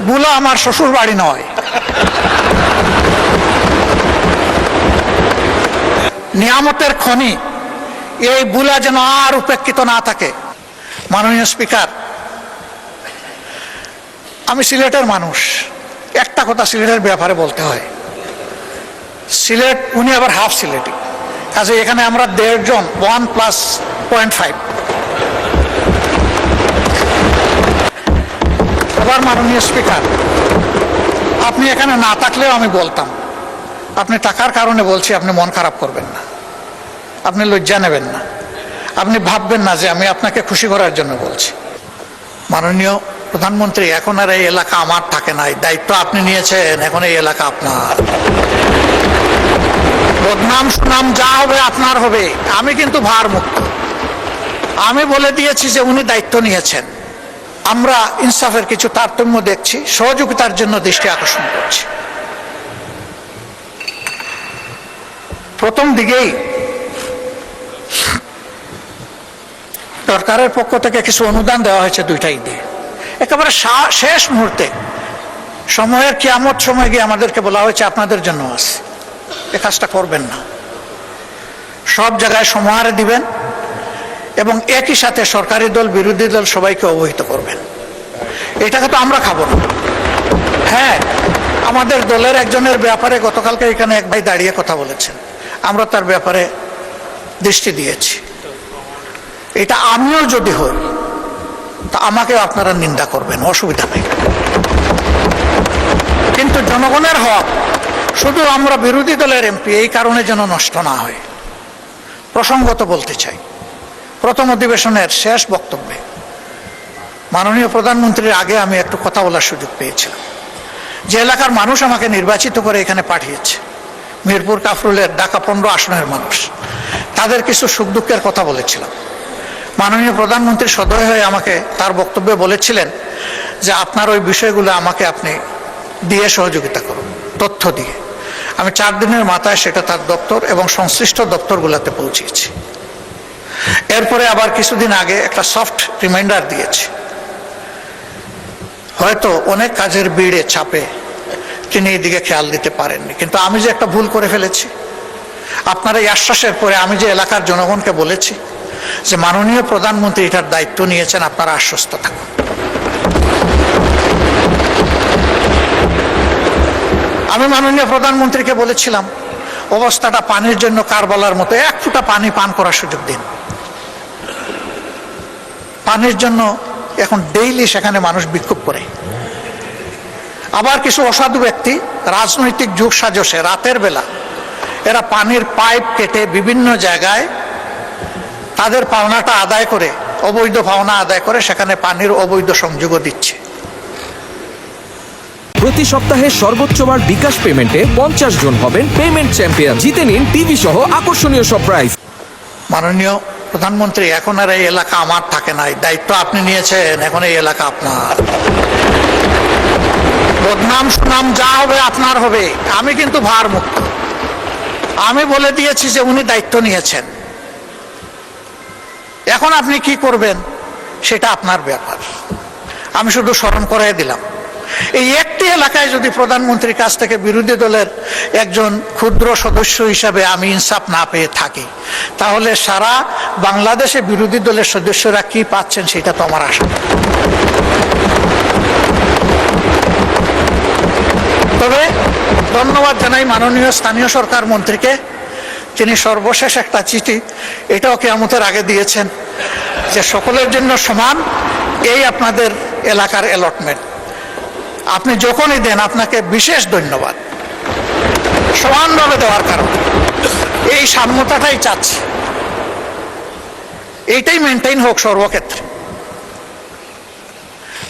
বুলা আমার শ্বশুর বাড়ি নয়। নিয়ামতের খনি এই বুলা যেন আর উপেক্ষিত না থাকে। মাননীয় স্পিকার, আমি সিলেটের মানুষ, একটা কথা সিলেটের ব্যাপারে বলতে হয়। সিলেট, উনি আবার হাফ সিলেটি, কাজে এখানে আমরা 1.5 জন 1+0.5। এবার মাননীয় স্পিকার, আপনি এখানে না থাকলেও আমি বলতাম, আপনি টাকার কারণে বলছি, আপনি মন খারাপ করবেন না, আপনি লজ্জা নেবেন না, আপনি ভাববেন না যে আমি আপনাকে খুশি করার জন্য বলছি। মাননীয় প্রধানমন্ত্রী, এখন আর এই এলাকা আমার থাকে নাই, দায়িত্ব আপনি নিয়েছেন, এখন এই এলাকা আপনার। বদনাম সুনাম যা হবে আপনার হবে, আমি কিন্তু ভার মুক্ত। আমি বলে দিয়েছি যে উনি দায়িত্ব নিয়েছেন, আমরা ইনসাফের কিছু তারতম্য দেখছি, সহযোগিতার জন্য দৃষ্টি আকর্ষণ করছি। প্রথম দিকেই সরকারের পক্ষ থেকে কিছু অনুদান দেওয়া হয়েছে 2টা ঈদে। একেবারে শেষ মুহূর্তে সময়ের কিয়ামত সময় গিয়ে আমাদেরকে বলা হয়েছে আপনাদের জন্য আছে, এ কাজটা করবেন না। সব জায়গায় সমাহারে দিবেন এবং একই সাথে সরকারি দল বিরোধী দল সবাইকে অবহিত করবেন। এটাকে তো আমরা খাবো না। হ্যাঁ, আমাদের দলের একজনের ব্যাপারে গতকালকে এখানে এক ভাই দাঁড়িয়ে কথা বলেছেন, আমরা তার ব্যাপারে দৃষ্টি দিয়েছি। এটা আমিও যদি হই তা আমাকেও আপনারা নিন্দা করবেন, অসুবিধা নেই। কিন্তু জনগণের হক শুধু আমরা বিরোধী দলের এমপি এই কারণে যেন নষ্ট না হয়। প্রসঙ্গত বলতে চাই, প্রথম অধিবেশনের শেষ বক্তব্যে মাননীয় প্রধানমন্ত্রীর আগে আমি একটু কথা বলার সুযোগ পেয়েছিলাম। যে এলাকার মানুষ আমাকে নির্বাচিত করে এখানে পাঠিয়েছে, মিরপুর কাফরুলের ঢাকা 15 আসনের মানুষ, তাদের কিছু সুখ দুঃখের কথা বলেছিলাম। মাননীয় প্রধানমন্ত্রী সদয় হয়ে আমাকে তার বক্তব্যে বলেছিলেন যে আপনার ওই বিষয়গুলো আমাকে আপনি দিয়ে সহযোগিতা করুন, তথ্য দিয়ে। আমি 4 দিনের মাথায় সেটা তার দপ্তর এবং সংশ্লিষ্ট দপ্তরগুলোতে পৌঁছিয়েছি। এরপরে আবার কিছুদিন আগে একটা সফট রিমাইন্ডার দিয়েছি। হয়তো অনেক কাজের ভিড়ে চাপে তিনি এদিকে খেয়াল দিতে পারেননি, কিন্তু আমি যে একটা ভুল করে ফেলেছি, আপনার এই আশ্বাসের পরে আমি যে এলাকার জনগণকে বলেছি যে মাননীয় প্রধানমন্ত্রী এটার দায়িত্ব নিয়েছেন, আপনারা আশ্বস্ত থাকুন। আমি মাননীয় প্রধানমন্ত্রীকে বলেছিলাম অবস্থাটা পানির জন্য কারবালার মতো, 1 ফোঁটা পানি পান করার সুযোগ দিন। পানির জন্য এখন ডেইলি সেখানে মানুষ বিক্ষোভ করে। আবার কিছু অসাধু ব্যক্তি রাজনৈতিক যোগ সাজসে রাতের বেলা এরা পানির পাইপ কেটে বিভিন্ন জায়গায় তাদের পাওনাটা আদায় করে, অবৈধ পাওনা আদায় করে সেখানে পানির অবৈধ সংযোগও দিচ্ছে। প্রতি সপ্তাহে সর্বোচ্চ বার বিকাশ পেমেন্টে 50 জন হবেন পেমেন্ট চ্যাম্পিয়ন। জিতে নিন টিভি সহ আকর্ষণীয় সব প্রাইজ। মাননীয় প্রধানমন্ত্রী, এখন আর এই এলাকা আমার থাকে নাই, দায়িত্ব আপনি নিয়েছেন, এখন এই এলাকা আপনার। বদনাম সুনাম যা হবে আপনার হবে, আমি কিন্তু ভার মুক্ত। আমি বলে দিয়েছি যে উনি দায়িত্ব নিয়েছেন, এখন আপনি কি করবেন সেটা আপনার ব্যাপার। আমি শুধু স্মরণ করাই দিলাম, এই একটি এলাকায় যদি প্রধানমন্ত্রীর কাছ থেকে বিরোধী দলের একজন ক্ষুদ্র সদস্য হিসাবে আমি ইনসাফ না পেয়ে থাকি, তাহলে সারা বাংলাদেশে বিরোধী দলের সদস্যরা কি পাচ্ছেন সেটা তো আমার আশা। তবে ধন্যবাদ জানাই মাননীয় স্থানীয় সরকার মন্ত্রীকে, তিনি সর্বশেষ একটা চিঠি এটাও কিয়ামতের আগে দিয়েছেন যে সকলের জন্য সমান, এই আপনাদের এলাকার অ্যালটমেন্ট। আপনি যখনই দেন আপনাকে বিশেষ ধন্যবাদ, সমানভাবে দেওয়ার কারণে। এই সাম্যতাটাই চাচ্ছি, এইটাই মেনটেইন হোক সর্বক্ষেত্রে।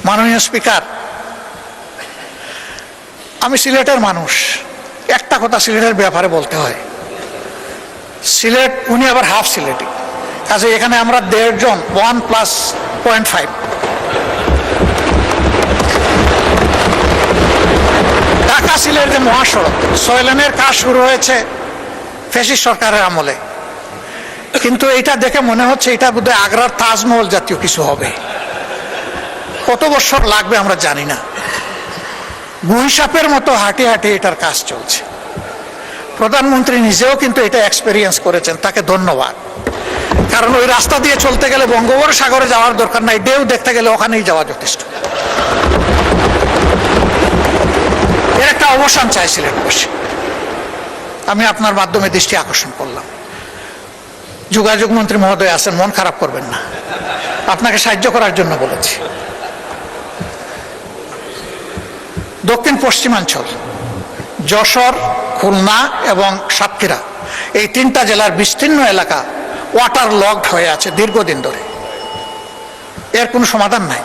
মাননীয় স্পিকার, আমি সিলেটের মানুষ, একটা কথা সিলেটের ব্যাপারে বলতে হয়। সিলেট, উনি আবার হাফ সিলেটি, কাজে এখানে আমরা 1.5 জন 1+0.5। ঢাকা সিলেট যে মহাসড়ক 6 লেনের কাজ শুরু হয়েছে ফ্যাসিস্ট সরকারের আমলে, কিন্তু এটা দেখে মনে হচ্ছে এটা বোধহয় আগ্রার তাজমহল জাতীয় কিছু হবে। কত বছর লাগবে আমরা জানি না। গুইসাপের মতো হাঁটি হাঁটি এটার কাজ চলছে। প্রধানমন্ত্রী নিজেও কিন্তু এটা এক্সপেরিয়েন্স করেছেন, তাকে ধন্যবাদ। কারণ ওই রাস্তা দিয়ে চলতে গেলে বঙ্গোপসাগরে যাওয়ার দরকার নাই, ঢেউ দেখতে গেলে ওখানেই যাওয়া যথেষ্ট। এর একটা অবসান চাইছিলেন বসে, আমি আপনার মাধ্যমে দৃষ্টি আকর্ষণ করলাম। যোগাযোগ মন্ত্রী মহোদয় আছেন, মন খারাপ করবেন না, আপনাকে সাহায্য করার জন্য বলেছি। দক্ষিণ পশ্চিমাঞ্চল যশোর, খুলনা এবং সাতক্ষীরা, এই তিনটা জেলার বিস্তীর্ণ এলাকা ওয়াটার লকড হয়ে আছে দীর্ঘদিন ধরে, এর কোনো সমাধান নাই।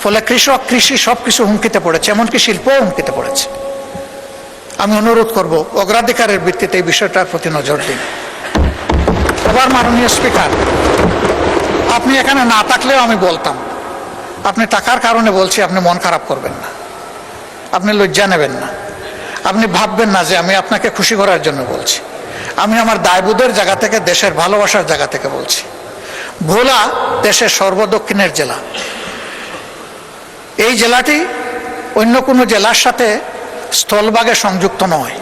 ফলে কৃষক, কৃষি সবকিছু হুমকিতে পড়েছে, এমনকি শিল্পও হুমকিতে পড়েছে। আমি অনুরোধ করব অগ্রাধিকারের ভিত্তিতে এই বিষয়টার প্রতি নজর দিন। এবার মাননীয় স্পিকার, আপনি এখানে না থাকলেও আমি বলতাম, আপনি টাকার কারণে বলছি, আপনি মন খারাপ করবেন না, আপনি লজ্জা নেবেন না, আপনি ভাববেন না যে আমি আপনাকে খুশি করার জন্য বলছি। আমি আমার দায়বোধের জায়গা থেকে, দেশের ভালোবাসার জায়গা থেকে বলছি। ভোলা দেশের সর্বদক্ষিণের জেলা। এই জেলাটি অন্য কোনো জেলার সাথে স্থলভাগে সংযুক্ত নয়,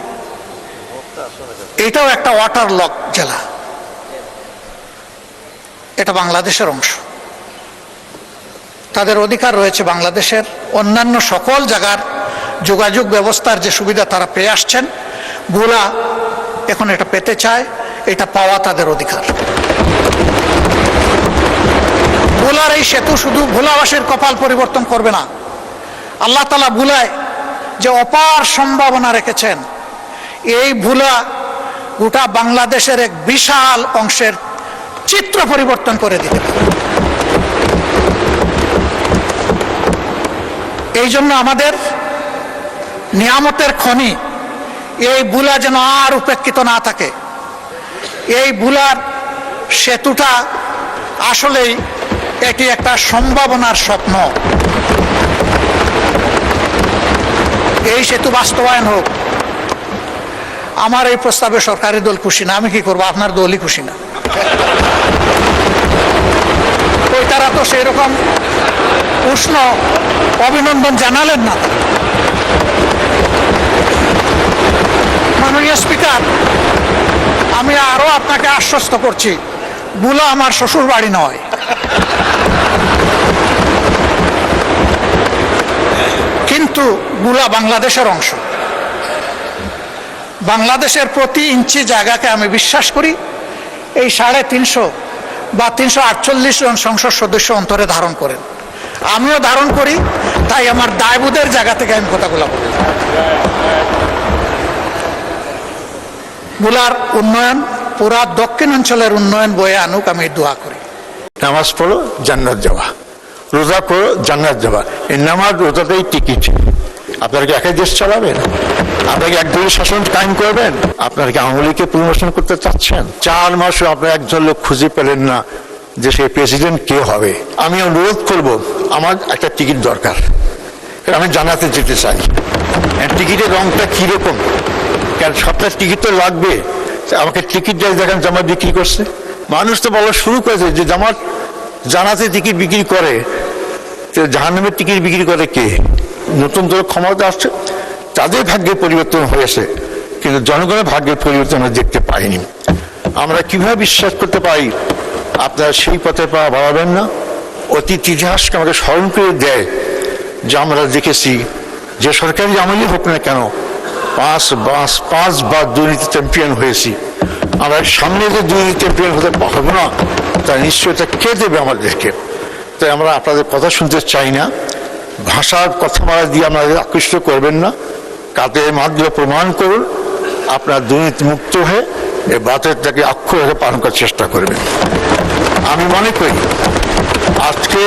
এটাও একটা ওয়াটার লক জেলা, এটা বাংলাদেশের অংশ। তাদের অধিকার রয়েছে বাংলাদেশের অন্যান্য সকল জায়গার যোগাযোগ ব্যবস্থার যে সুবিধা তারা পেয়ে আসছেন, ভোলা এখন এটা পেতে চায়, এটা পাওয়া তাদের অধিকার। ভোলার এই সেতু শুধু ভোলাবাসীর কপাল পরিবর্তন করবে না, আল্লাহ তাআলা ভোলায় যে অপার সম্ভাবনা রেখেছেন, এই ভোলা গোটা বাংলাদেশের এক বিশাল অংশের চিত্র পরিবর্তন করে দিতে পারে। এই জন্য আমাদের নিয়ামতের খনি এই ভোলা যেন আর উপেক্ষিত না থাকে। এই ভোলার সেতুটা আসলেই এটি একটা সম্ভাবনার স্বপ্ন। এই সেতু বাস্তবায়ন হোক। আমার এই প্রস্তাবে সরকারি দল খুশি না, আমি কি করবো, আপনার দলই খুশি না। ওই তারা তো সেই রকম উষ্ণ অভিনন্দন জানালেন না। মাননীয় স্পিকার, আমি আরো আপনাকে আশ্বস্ত করছি, ভোলা আমার শ্বশুর বাড়ি নয়। কিন্তু ভোলা বাংলাদেশের অংশ। বাংলাদেশের প্রতি ইঞ্চি জায়গাকে আমি বিশ্বাস করি এই 350 বা 348 জন সংসদ সদস্য অন্তরে ধারণ করেন, আমিও ধারণ করি। তাই আমার দায়বোধের জায়গা থেকে আমি কথাগুলো বলি। ভোলার উন্নয়ন পুরা দক্ষিণাঞ্চলের উন্নয়ন বয়ে আনুক, আমি দোয়া করি। নামাজ পড়ো জান্নাত যাওয়া, রোজা করো জান্নাত যাওয়া। এই নামাজ রোজাটাই টিকিট। আপনারা কি একাই দেশ চালাবেন? আপনারা কি একদলীয় শাসন কায়েম করবেন? আপনারা কি আওয়ামী লীগকে পুনর্বাসন করতে চাচ্ছেন? 4 মাসও আপনারা একজন লোক খুঁজে পেলেন না যে সেই প্রেসিডেন্ট কে হবে। আমি অনুরোধ করব, আমার একটা টিকিট দরকার, আমি জানাতে যেতে চাই। টিকিটের রংটা কিরকম, কারণ সবটার টিকিট তো লাগবে। আমাকে টিকিট দিয়ে দেখেন জামাত বিক্রি করছে। মানুষ তো বলা শুরু করেছে যে জামাত জানাতে টিকিট বিক্রি করে, জাহান্নামের টিকিট বিক্রি করে কে? নতুন দল ক্ষমতা আসছে, তাদের ভাগ্যের পরিবর্তন হয়েছে, কিন্তু জনগণের ভাগ্যের পরিবর্তন আমরা দেখতে পাইনি। আমরা কিভাবে বিশ্বাস করতে পারি আপনারা সেই পথে পা বাড়াবেন না? অতীত ইতিহাসকে আমাকে স্মরণ করে দেয় যে আমরা দেখেছি যে সরকারি আমলই হোক না কেন 5 বার দুর্নীতি চ্যাম্পিয়ন হয়েছি। আমরা সামনে যে দুর্নীতি চ্যাম্পিয়ন হতে পারবো না, তার নিশ্চয়তা কে দেবে আমাদেরকে? তাই আমরা আপনাদের কথা শুনতে চাই না, ভাষার কথামালা দিয়ে আমাদের আকৃষ্ট করবেন না, কাজের মাধ্যমে প্রমাণ করুন আপনার দুর্নীতি মুক্ত হয়ে এই বাতেরটাকে অক্ষরে পালন করার চেষ্টা করবেন। আমি মনে করি আজকে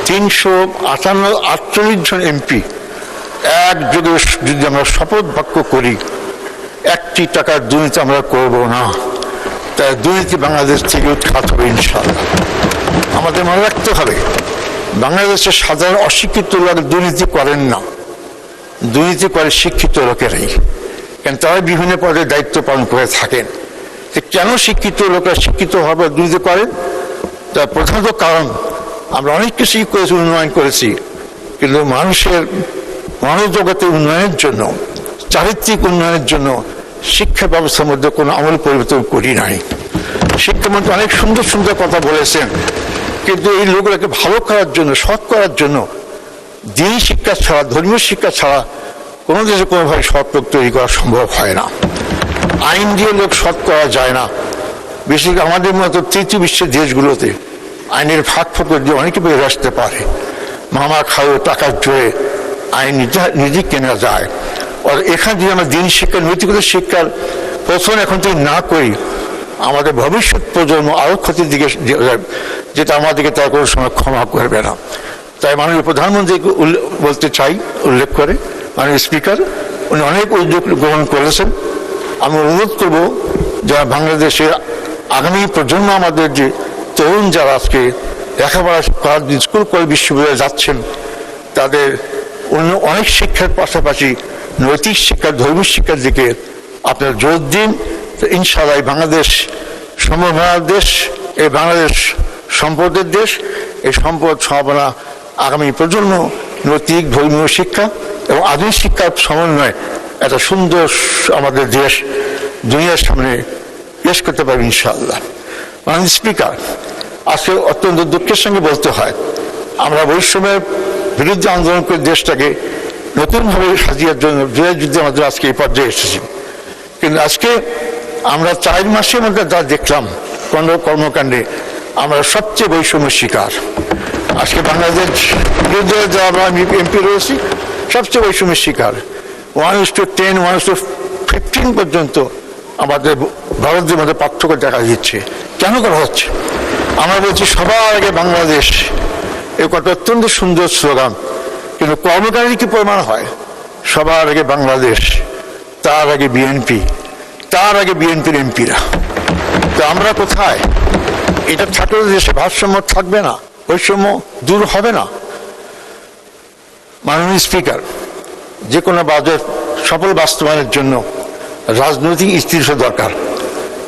348 জন এমপি একযোগে যদি আমরা শপথ বাক্য করি 1 টাকার দুর্নীতি আমরা করব না, তাই দুর্নীতি বাংলাদেশ থেকে উৎখাত হবে ইনশাআল্লাহ। আমাদের মনে রাখতে হবে, বাংলাদেশের সাধারণ অশিক্ষিত লোক দুর্নীতি করেন না, দুর্নীতি করে শিক্ষিত লোকেরাই, কেন তারা বিভিন্ন পদে দায়িত্ব পালন করে থাকেন। কেন শিক্ষিত লোকেরা শিক্ষিত হবে দুর্নীতি করেন? তার প্রধানত কারণ আমরা অনেক কিছুই করেছি, উন্নয়ন করেছি, কিন্তু মানুষের মানব জগতের উন্নয়নের জন্য, চারিত্রিক উন্নয়নের জন্য শিক্ষা ব্যবস্থার মধ্যে কোনো আমূল পরিবর্তন করি নাই। শিক্ষামন্ত্রী অনেক সুন্দর সুন্দর কথা বলেছেন, কিন্তু এই লোকগুলোকে ভালো করার জন্য, সৎ করার জন্য দিনী শিক্ষা ছাড়া, ধর্মীয় শিক্ষা ছাড়া কোনো দেশে কোনোভাবে সৎ লোক তৈরি করা সম্ভব হয় না। আইন দিয়ে লোক সৎ করা যায় না। বিশেষ করে আমাদের মতো তৃতীয় বিশ্বের দেশগুলোতে আইনের ফাঁক ফোকর দিয়ে অনেকে বেরিয়ে আসতে পারে। মামা খাওয়া টাকার জোরে আইন নিজে কেনা যায়। আর এখানে যদি আমরা দিন শিক্ষা, নৈতিকতা শিক্ষার প্রথম এখন থেকে না করি, আমাদের ভবিষ্যৎ প্রজন্ম আরো ক্ষতির দিকে, যেটা আমাদেরকে তারা কোনো সময় ক্ষমা করবে না। তাই মাননীয় প্রধানমন্ত্রীকে বলতে চাই, উল্লেখ করে মাননীয় স্পিকার উনি অনেক উদ্যোগ গ্রহণ করেছেন। আমি অনুরোধ করব যারা বাংলাদেশের আগামী প্রজন্ম, আমাদের যে তরুণ যারা আজকে লেখাপড়া করার স্কুল কলেজ বিশ্ববিদ্যালয়ে যাচ্ছেন, তাদের অন্য অনেক শিক্ষার পাশাপাশি নৈতিক শিক্ষা, ধর্মীয় শিক্ষার দিকে আপনার জোর দিন। ইনশাআল্লাহ বাংলাদেশ সম্ভাবনার দেশ, এই বাংলাদেশ সম্পদের দেশ। এই সম্পদ সম্ভাবনা আগামী প্রজন্ম নৈতিক ধর্মীয় শিক্ষা এবং আধুনিক শিক্ষার সমন্বয়ে একটা সুন্দর আমাদের দেশ দুনিয়ার সামনে পেশ করতে পারবে ইনশাআল্লাহ। মাননীয় স্পিকার, আজকে অত্যন্ত দুঃখের সঙ্গে বলতে হয়, আমরা বৈষম্যের বিরুদ্ধে আন্দোলন করে দেশটাকে নতুনভাবে সাজিয়ার জন্য যুদ্ধে আমাদের আজকে এই পর্যায়ে এসেছি। কিন্তু আজকে আমরা 4 মাসের মধ্যে যা দেখলাম কর্মকাণ্ডে, আমরা সবচেয়ে বৈষম্যের শিকার। আজকে বাংলাদেশ বিরুদ্ধে যারা আমরা এমপি রয়েছি, সবচেয়ে বৈষম্যের শিকার। 1:10, 1:15 পর্যন্ত আমাদের ভারতের মধ্যে পার্থক্য দেখা দিচ্ছে। কেন করা হচ্ছে? আমরা বলছি সবার আগে বাংলাদেশ, এ কথা অত্যন্ত সুন্দর স্লোগান, কিন্তু কর্মকাণ্ডে কি প্রমাণ হয়? সবার আগে বাংলাদেশ, তার আগে বিএনপি, তার আগে বিএনপির এমপিরা। তো আমরা কোথায়? এটা থাকলে দেশে ভারসাম্য থাকবে না, বৈষম্য দূর হবে না। মাননীয় স্পিকার, যে কোনো বাজেট সফল বাস্তবায়নের জন্য রাজনৈতিক স্থিরতা দরকার,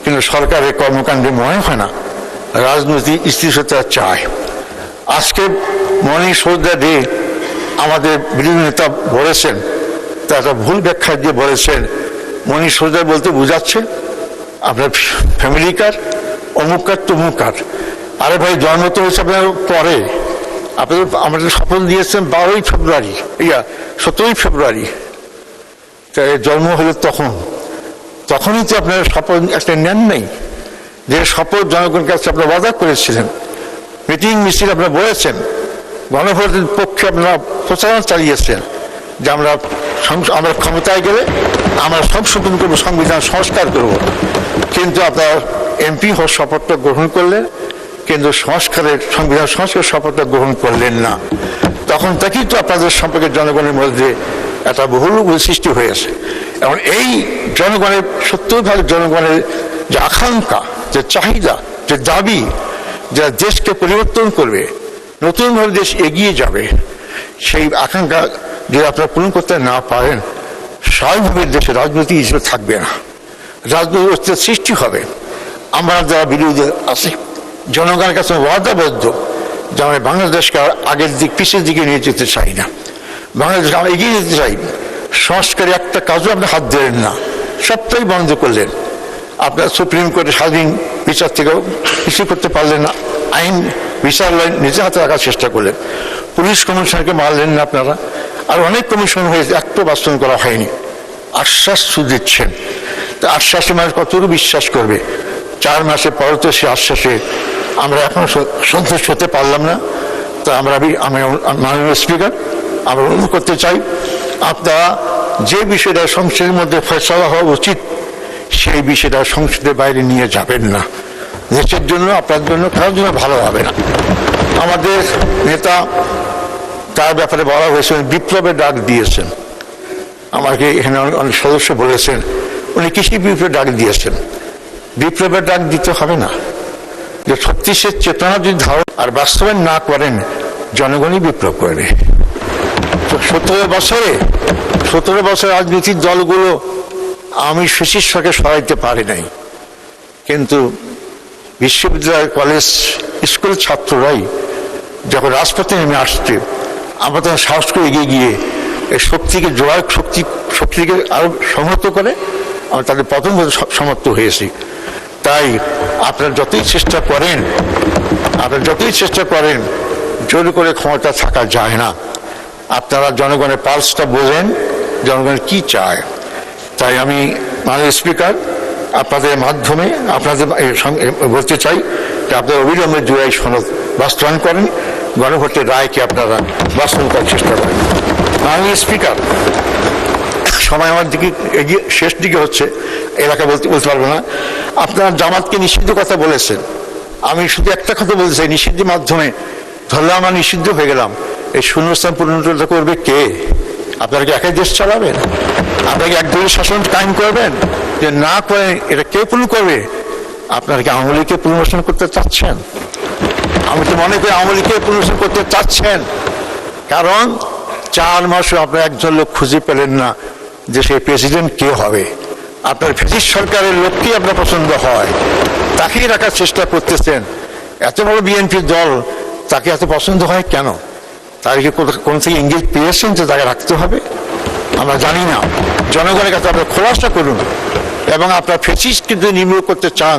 কিন্তু সরকারের কর্মকাণ্ডে মনে হয় না রাজনৈতিক স্থিরতা চায়। আজকে মর্নিং সোজা ডে আমাদের বিরোধী নেতা বলেছেন, তা একটা ভুল ব্যাখ্যা দিয়ে বলেছেন, মর্নিং সোজা বলতে বোঝাচ্ছে আপনার ফ্যামিলি কার্ড, অমুক কার্ড, তমুক কার্ড। আরে ভাই, জন্ম তো হয়েছে আপনার পরে। আপনাদের আমাদের শপথ দিয়েছেন 12ই ফেব্রুয়ারি, 17ই ফেব্রুয়ারি। তাই জন্ম হলো তখনই তো আপনার শপথ একটা নেন নাই, যে শপথ জনগণের কাছে আপনারা ওয়াদা করেছিলেন, মিটিং মিছিল আপনারা বলেছেন, গণভোটের পক্ষে আপনারা প্রচারণা চালিয়েছেন যে আমরা ক্ষমতায় গেলে আমরা সংশোধন করবো, সংবিধান সংস্কার করব। কিন্তু আপনারা এমপি হওয়ার শপথটা গ্রহণ করলেন, কিন্তু সংবিধান সংস্কার শপথটা গ্রহণ করলেন না। তখন থেকেই তো আপনাদের সম্পর্কে জনগণের মধ্যে একটা বহুল সৃষ্টি হয়েছে। এবং এই জনগণের 70% জনগণের যে আকাঙ্ক্ষা, যে চাহিদা, যে দাবি, যা দেশকে পরিবর্তন করবে, নতুনভাবে দেশ এগিয়ে যাবে, সেই আকাঙ্ক্ষা যদি আপনারা পূরণ করতে না পারেন, স্বাভাবিকভাবে দেশে রাজনৈতিক হিসেবে থাকবে না, রাজনৈতিক অস্তিত্বের সৃষ্টি হবে। আমরা যারা বিরোধী আছি, জনগণের কাছে ওয়াদাবদ্ধ যে আমরা বাংলাদেশকে আগের দিক পিছের দিকে নিয়ে যেতে চাই না, বাংলাদেশকে আমরা এগিয়ে যেতে চাই। সংস্কারে একটা কাজও আপনি হাত দিলেন না, সবটাই বন্ধ করলেন। আপনার সুপ্রিম কোর্টে স্বাধীন বিচার থেকেও কিছু করতে পারলেন না, আইন বিচার লাইন নিজের হাতে রাখার চেষ্টা করলেন, পুলিশ কমিশনকে মারলেন না আপনারা, আর অনেক কমিশন হয়েছে, একটু বাস্তবায়ন করা হয়নি। আশ্বাস দিচ্ছেন, তা আশ্বাসে মানুষ কতটুকু বিশ্বাস করবে? 4 মাসে পর তো সে আশ্বাসে আমরা এখন সন্তুষ্ট হতে পারলাম না। তা আমি মাননীয় স্পিকার, আমরা অনুরোধ করতে চাই, আপনারা যে বিষয়টা সংসদের মধ্যে ফয়সালা হওয়া উচিত, সেই বিষয়টা সংসদের বাইরে নিয়ে যাবেন না। দেশের জন্য, আপনার জন্য, কারোর জন্য ভালো হবে না। আমাদের নেতা, তার ব্যাপারে বলা হয়েছে বিপ্লবের ডাক দিয়েছেন। আমাকে এখানে অনেক সদস্য বলেছেন উনি কৃষি বিপ্লবের ডাক দিয়েছেন। বিপ্লবের ডাক দিতে হবে না, যে 36-এর চেতনা যদি ধারণ আর বাস্তবায়ন না করেন, জনগণই বিপ্লব করবে। 17 বছরে রাজনৈতিক দলগুলো আমি ফ্যাসিস্টকে সরাইতে পারি নাই, কিন্তু বিশ্ববিদ্যালয়, কলেজ, স্কুল ছাত্ররাই যখন রাজপথে নেমে আসছে, আমরা তখন সাহস করে এগিয়ে গিয়ে এই শক্তিকে জোয়ার শক্তিকে আরো সংহত করে আমরা তাদের পতন হতে সমর্থ হয়েছি। তাই আপনারা যতই চেষ্টা করেন জোর করে ক্ষমতা থাকা যায় না। আপনারা জনগণের পালসটা বোঝেন, জনগণ কি চায়। তাই আমি মাননীয় স্পিকার আপনাদের মাধ্যমে আপনাদের বলতে চাই যে আপনারা অবিলম্বে জুলাই সনদ বাস্তবায়ন করেন, গণভোটের রায়কে আপনারা বাস্তবায়ন করার চেষ্টা করেন। মাননীয় স্পিকার, সময় আমার দিকে এগিয়ে শেষ দিকে হচ্ছে, এলাকা বলতে পারবো না। আপনারা জামাতকে নিষিদ্ধ কথা বলেছেন, আমি শুধু একটা কথা বলতে চাই, নিষিদ্ধের মাধ্যমে ধরলাম আমরা নিষিদ্ধ হয়ে গেলাম, এই শূন্যস্থান পূরণটা করবে কে? আপনারা কি একাই দেশ চালাবেন? আপনারা কি একদলীয় শাসন কায়েম করবেন? যে না করে এটা কে পূরণ করবে? আপনারা কি আওয়ামী লীগকে পুনর্বাসন করতে চাচ্ছেন? আমি তো মনে করি আওয়ামী লীগকে পুনর্বাসন করতে চাচ্ছেন, কারণ 4 মাসে আপনারা একজন লোক খুঁজে পেলেন না যে সেই প্রেসিডেন্ট কে হবে। আপনার ফ্যাসিস্ট সরকারের লোককেই আপনার পছন্দ হয়, তাকেই রাখার চেষ্টা করতেছেন। এত বড় বিএনপির দল, তাকে এত পছন্দ হয় কেন? তার কি কোন থেকে ইঙ্গিত পেয়েছেন যে তাকে রাখতে হবে? আমরা জানি না। জনগণের কাছে আপনারা খোলাসা করুন, এবং আপনার ফ্যাসিস্ট কিন্তু নির্মূল করতে চান,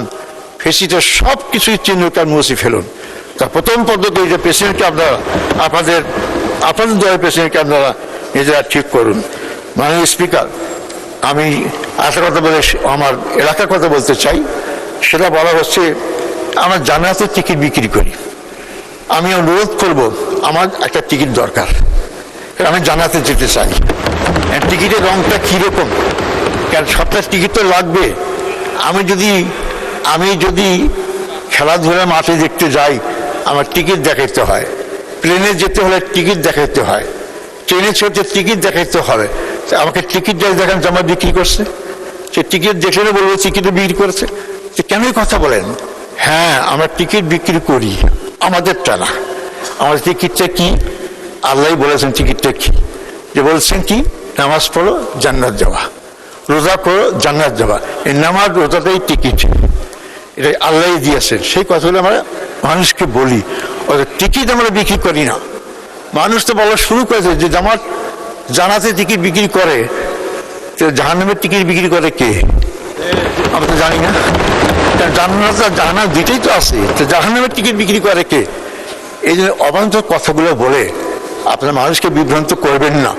ফ্যাসিস্টের সব কিছুই চিহ্নকার মুছে ফেলুন। তার প্রথম পদ্ধতি যে প্রেসিডেন্টকে আপনারা আপনাদের দলের প্রেসিডেন্টকে আপনারা নিজেরা ঠিক করুন। মাননীয় স্পিকার, আমি একটা কথা বলে আমার এলাকার কথা বলতে চাই। সেটা বলা হচ্ছে, আমরা জান্নাতের টিকিট বিক্রি করি। আমি অনুরোধ করব, আমার একটা টিকিট দরকার, আমি জান্নাতে যেতে চাই। টিকিটের রংটা কীরকম? কারণ সবটা টিকিট তো লাগবে। আমি যদি খেলাধুলা মাঠে দেখতে যাই, আমার টিকিট দেখাইতে হয়। প্লেনে যেতে হলে টিকিট দেখাইতে হয়, ট্রেনে চড়তে টিকিট দেখাইতে হবে। আমাকে টিকিট দেখান যে আমার বিক্রি করছে, সে টিকিট দেখলে বলবো টিকিট বিক্রি করেছে। কেন কথা বলেন? হ্যাঁ, আমরা টিকিট বিক্রি করি, আমাদেরটা না। আমাদের টিকিটটা কি? আল্লাহ বলেছেন টিকিটটা কি, যে বলছেন কি, নামাজ পড়ো জান্নাত যাওয়া, রোজা করো জান্নাত যাওয়া। এই নামাজ রোজাটাই টিকিট, এটা আল্লাহ দিয়েছেন। সেই কথাগুলো আমরা মানুষকে বলি, টিকিট আমরা বিক্রি করি না। মানুষ তো বলা শুরু করেছে যে জানাতে টিকিট বিক্রি করে, জাহান্নামের টিকিট বিক্রি করে কে? আমরা তো জানি না। জান্নাত আর জাহান্নাম দুইটাই তো আছে, তো জাহান্নামের টিকিট বিক্রি করে কে? এই জন্য অবান্তর কথাগুলো বলে আপনারা মানুষকে বিভ্রান্ত করবেন না।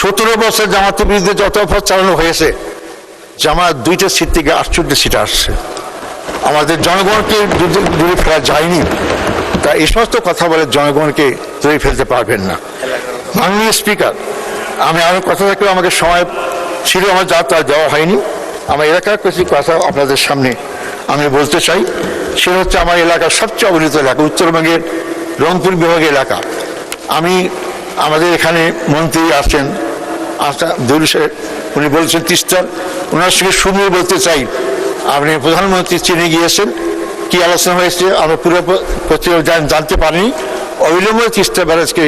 17 বছর জামাতের বিরুদ্ধে যত অপরাধ চালানো হয়েছে, জামাত 2টা সিট থেকে 48 সিট আসছে। আমাদের জনগণকে দূরে ফেলা যায়নি। তা এই সমস্ত কথা বলে জনগণকে দূরে ফেলতে পারবেন না। মাননীয় স্পিকার, আমি আরো কথা থাকলেও আমাকে সময় ছিল আমার যা তা দেওয়া হয়নি। আমার এলাকার কিছু কথা আপনাদের সামনে আমি বলতে চাই। সেটা হচ্ছে আমার এলাকার সবচেয়ে অবহেলিত এলাকা, উত্তরবঙ্গের রংপুর বিভাগের এলাকা। আমাদের এখানে মন্ত্রী আছেন উনি বলছেন তিস্তার, ওনার সঙ্গে শুনে বলতে চাই, আপনি প্রধানমন্ত্রী চীনে গিয়েছেন, কি আলোচনা হয়েছে আমরা পুরো জানতে পারিনি। অবিলম্বে তিস্তা ব্যারাজকে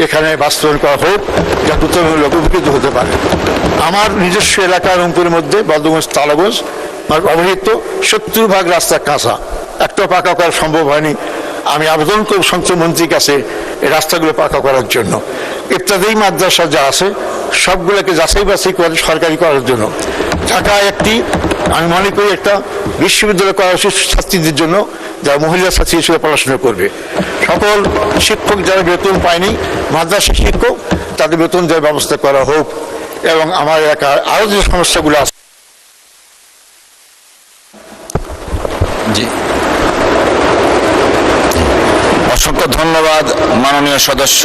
এখানে বাস্তবায়ন করা হোক, যাতে উত্তরবঙ্গের লোক উপকৃত হতে পারে। আমার নিজস্ব এলাকা রংপুরের মধ্যে বদগঞ্জ তালাগঞ্জ অবহেলিত, 70% রাস্তা কাঁচা, একটাও পাকা করা সম্ভব হয়নি। আমি আবেদন করব সংসদ মন্ত্রীর কাছে এই রাস্তাগুলো পাকা করার জন্য। ইত্যাদি মাদ্রাসা যা আছে সবগুলোকে যাচাই বাছাই করে সরকারি করার জন্য। ঢাকায় আমি মনে করি একটা বিশ্ববিদ্যালয় করা উচিত ছাত্রীদের জন্য, যারা মহিলা ছাত্রী হিসেবে পড়াশোনা করবে। সকল শিক্ষক যারা বেতন পায়নি, মাদ্রাসা শিক্ষক, তাদের বেতন দেওয়ার ব্যবস্থা করা হোক। এবং আমার এলাকার আরও যে সমস্যাগুলো আছে, জি, অসংখ্য ধন্যবাদ মাননীয় সদস্য।